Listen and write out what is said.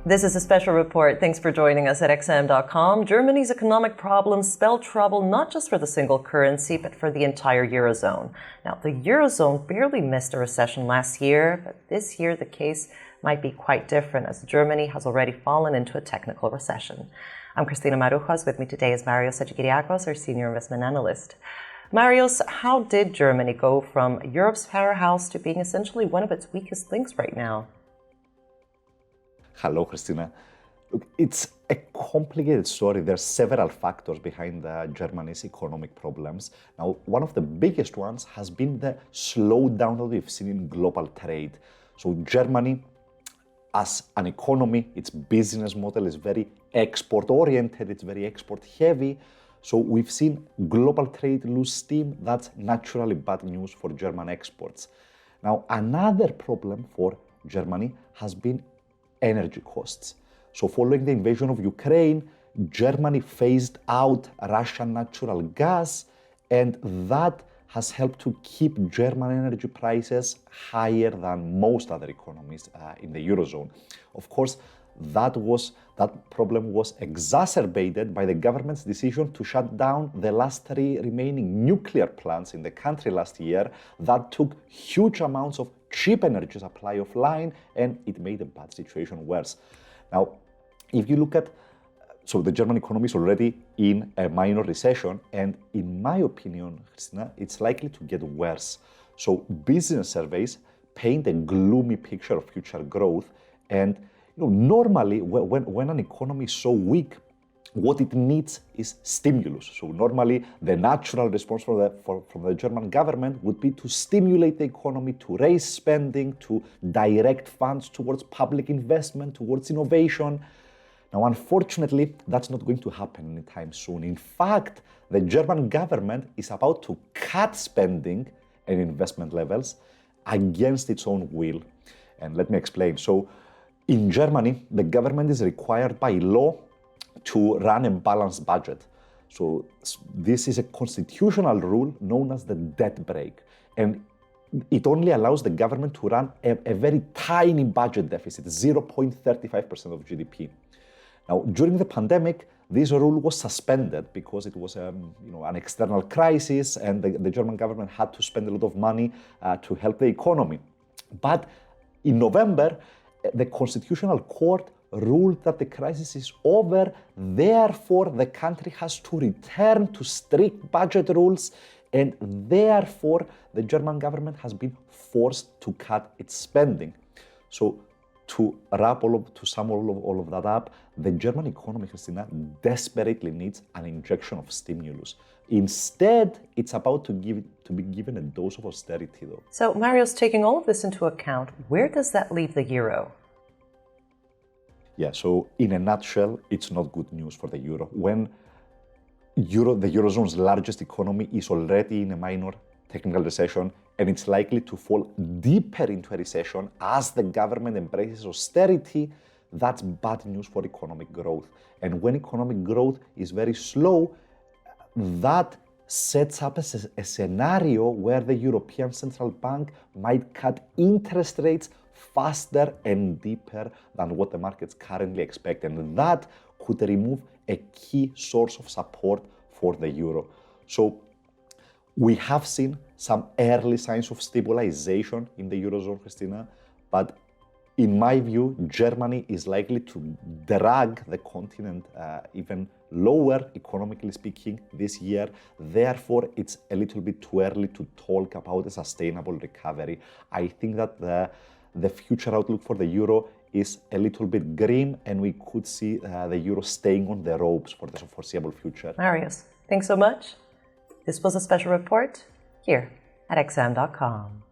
This is a special report. Thanks for joining us at xm.com. Germany's economic problems spell trouble not just for the single currency, but for the entire Eurozone. Now, the Eurozone barely missed a recession last year, but this year the case might be quite different as Germany has already fallen into a technical recession. I'm Christina Marujos. With me today is Marios Hadjikyriacos, our senior investment analyst. Marios, how did Germany go from Europe's powerhouse to being essentially one of its weakest links right now? Hello, Christina. Look, it's a complicated story. There are several factors behind Germany's economic problems. Now, one of the biggest ones has been the slowdown that we've seen in global trade. So Germany, as an economy, its business model is very export-oriented, it's very export-heavy. So we've seen global trade lose steam. That's naturally bad news for German exports. Now, another problem for Germany has been energy costs. So following the invasion of Ukraine, Germany phased out Russian natural gas, and that has helped to keep German energy prices higher than most other economies in the Eurozone. Of course, that problem was exacerbated by the government's decision to shut down the last 3 remaining nuclear plants in the country last year. That took huge amounts of cheap energy supply offline, and it made the bad situation worse. Now, if you look at, so the German economy is already in a minor recession, and in my opinion, Christina, it's likely to get worse. So business surveys paint a gloomy picture of future growth, and normally when an economy is so weak, what it needs is stimulus. So normally the natural response from the German government would be to stimulate the economy, to raise spending, to direct funds towards public investment, towards innovation. Now, unfortunately, that's not going to happen anytime soon. In fact, the German government is about to cut spending and investment levels against its own will. And let me explain. So in Germany, the government is required by law to run a balanced budget. So this is a constitutional rule known as the debt brake. And it only allows the government to run a very tiny budget deficit, 0.35% of GDP. Now, during the pandemic, this rule was suspended because it was an external crisis, and the German government had to spend a lot of money to help the economy. But in November, the Constitutional Court ruled that the crisis is over. Therefore, the country has to return to strict budget rules, and therefore, the German government has been forced to cut its spending. So, to sum all of that up, the German economy, Christina, desperately needs an injection of stimulus. Instead, it's about to be given a dose of austerity, though. So, Marios, taking all of this into account, where does that leave the euro? Yeah, so in a nutshell, it's not good news for the euro. When the Eurozone's largest economy is already in a minor technical recession, and it's likely to fall deeper into a recession as the government embraces austerity, that's bad news for economic growth. And when economic growth is very slow, that sets up a scenario where the European Central Bank might cut interest rates faster and deeper than what the markets currently expect. And that could remove a key source of support for the euro. So we have seen some early signs of stabilization in the Eurozone, Christina, but in my view, Germany is likely to drag the continent even lower, economically speaking, this year. Therefore, it's a little bit too early to talk about a sustainable recovery. I think that the future outlook for the euro is a little bit grim, and we could see the euro staying on the ropes for the foreseeable future. Marios, thanks so much. This was a special report here at xm.com.